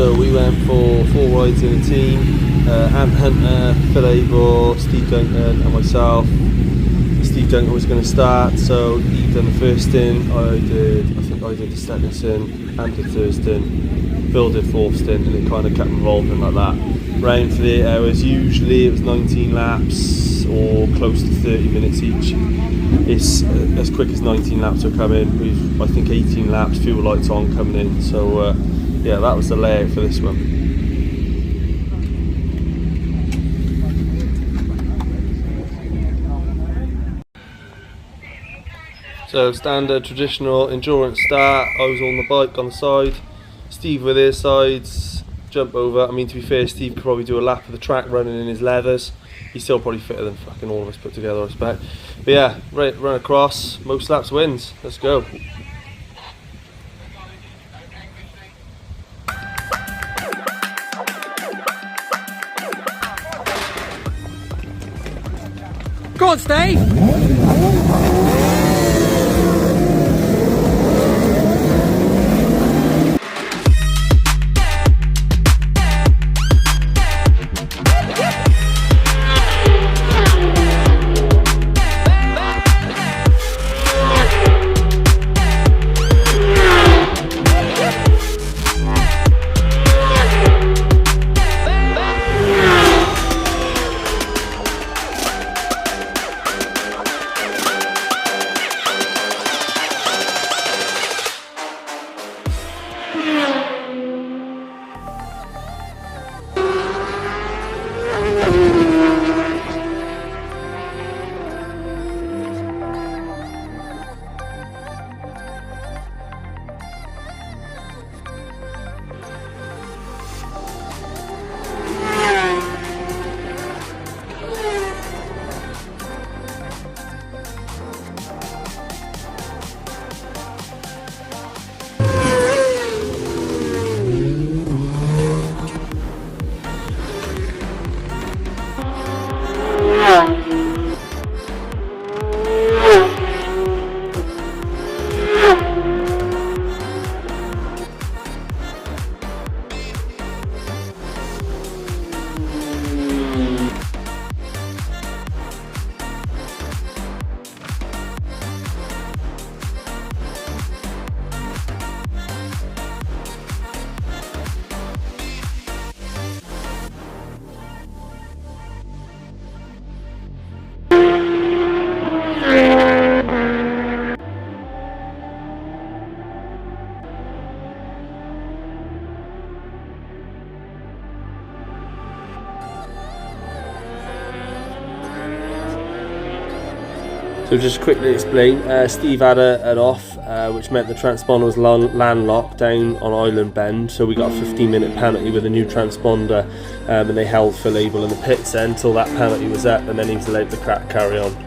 So we went for 4 rides in a team, Ant Hunter, Phil Abel, Steve Duncan and myself. Steve Duncan was going to start, so he done the first stint, I think I did the second stint, Ant did third stint, Phil did fourth stint, and it kind of kept revolving like that. Round for the 8 hours, usually it was 19 laps or close to 30 minutes each. It's as quick as 19 laps are coming. We've, I think, 18 laps, fuel lights on coming in, so yeah, that was the layout for this one. So standard traditional endurance start. I was on the bike on the side, Steve with his sides, jump over. I mean, to be fair, Steve could probably do a lap of the track running in his leathers. He's still probably fitter than fucking all of us put together, I expect. But yeah, run across, most laps wins. Let's go. Go on, Steve! So just quickly explain, Steve had an off, which meant the transponder was landlocked down on Island Bend, so we got a 15-minute penalty with a new transponder, and they held Phil Abel in the pits then until that penalty was up, and then he was allowed to carry on.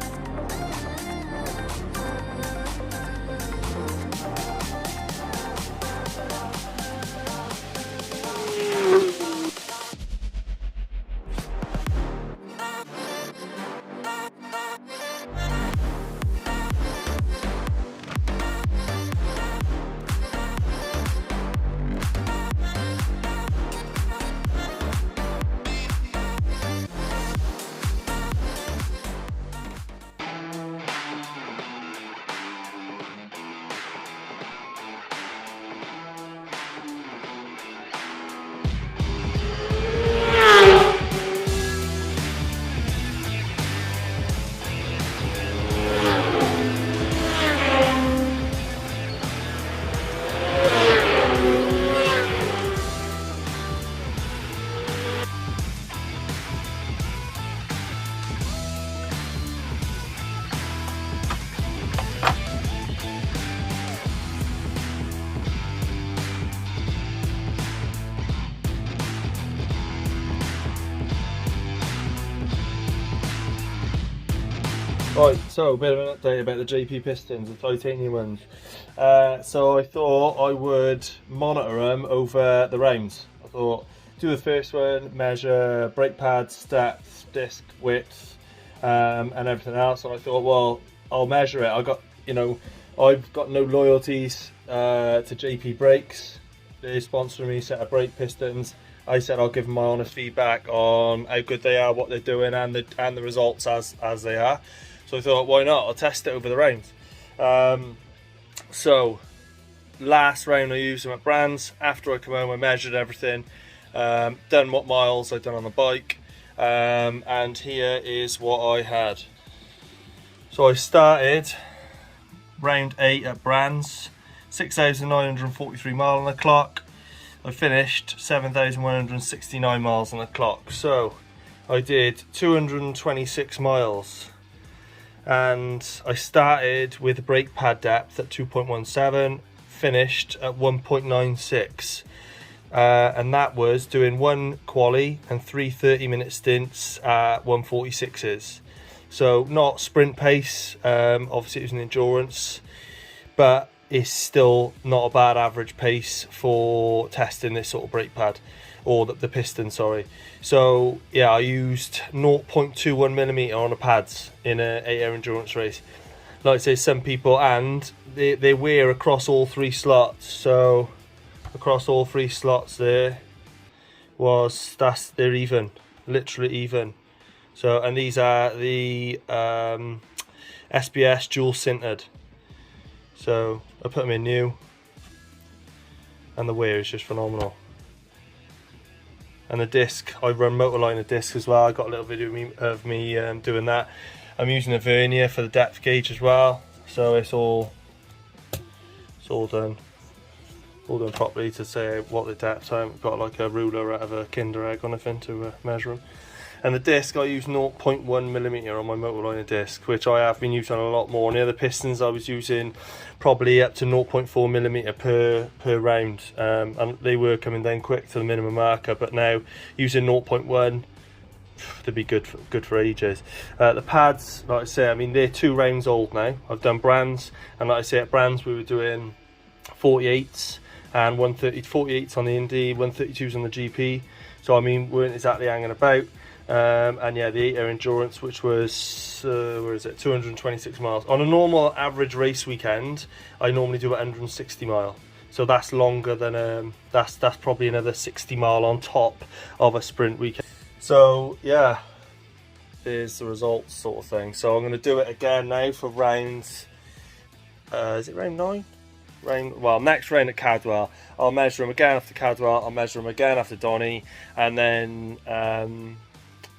Right, so a bit of an update about the JP pistons, the titanium ones. So I thought I would monitor them over the rounds. I thought do the first one, measure brake pads, depth, disc width, and everything else. And I thought, well, I'll measure it. I've got no loyalties to JP brakes. they're sponsoring me, set of brake pistons. I said I'll give them my honest feedback on how good they are, what they're doing, and the results as they are. So I thought, why not? I'll test it over the rounds. So last round I used them at Brands. After I come home, I measured everything, done what miles I'd done on the bike, and here is what I had. So I started round 8 at Brands, 6,943 miles on the clock. I finished 7,169 miles on the clock. So I did 226 miles, and I started with a brake pad depth at 2.17, finished at 1.96, and that was doing 1 quali and 3 30-minute stints at 146s. So not sprint pace, obviously it was an endurance, but it's still not a bad average pace for testing this sort of brake pad, or the piston, sorry. So yeah, I used 0.21mm on the pads in a 8-hour endurance race. Like I say, some people, and they wear across all 3 slots. So across all 3 slots they're even, literally even. So, and these are the SBS dual sintered. So I put them in new, and the wear is just phenomenal. And the disc, I run Motorliner disc as well. I got a little video of me doing that. I'm using a vernier for the depth gauge as well, so it's all done properly to say what the depths are. I haven't got like a ruler out of a Kinder Egg or anything to measure them. And the disc, I use 0.1mm on my Motorliner disc, which I have been using a lot more. On the other pistons, I was using probably up to 0.4mm per round, and they were coming down quick to the minimum marker. But now using 0.1, they'd be good for ages. The pads, like I say, I mean they're 2 rounds old now. I've done Brands, and like I say, at Brands we were doing 48s and 48s on the Indy, 132s on the GP. So I mean, we weren't exactly hanging about. And yeah, the 8-hour endurance, which was 226 miles on a normal average race weekend. I normally do 160 mile, so that's longer than that's probably another 60 mile on top of a sprint weekend. So yeah, there's the results sort of thing. So I'm going to do it again now for rounds, is it round 9? Next round at Cadwell. I'll measure them again after Cadwell, I'll measure them again after Donny, and then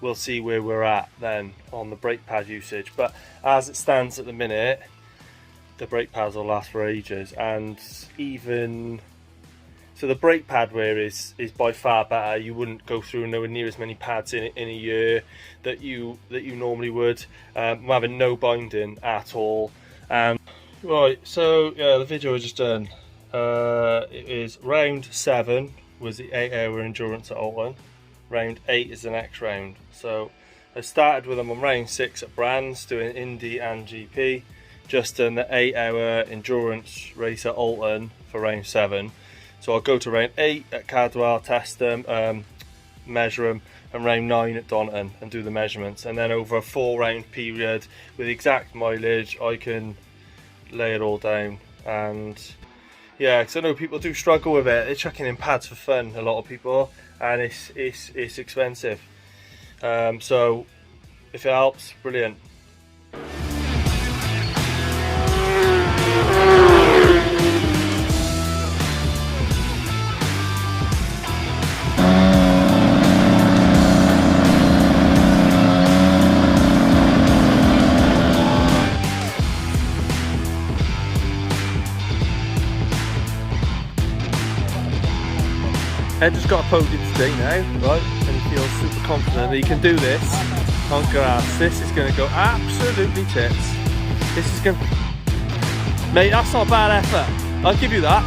we'll see where we're at then on the brake pad usage. But as it stands at the minute, the brake pads will last for ages, and even so the brake pad wear is by far better. You wouldn't go through nowhere near as many pads in a year that you normally would. I'm having no binding at all. Right, so yeah, the video I just done, it is round 7 was the 8-hour endurance at Alton. Round 8 is the next round. So I started with them on round 6 at Brands, doing Indy and GP. Just done the 8-hour endurance race at Alton for round 7. So I'll go to round 8 at Cadwell, test them, measure them, and round 9 at Donington and do the measurements. And then over a 4-round period with exact mileage, I can lay it all down. And yeah, because I know people do struggle with it. They're chucking in pads for fun, a lot of people, and it's expensive. So if it helps, brilliant. Ed just got a podium today now, right? And he feels super confident that he can do this on grass. This is going to go absolutely tits. This is going to... Mate, that's not a bad effort. I'll give you that.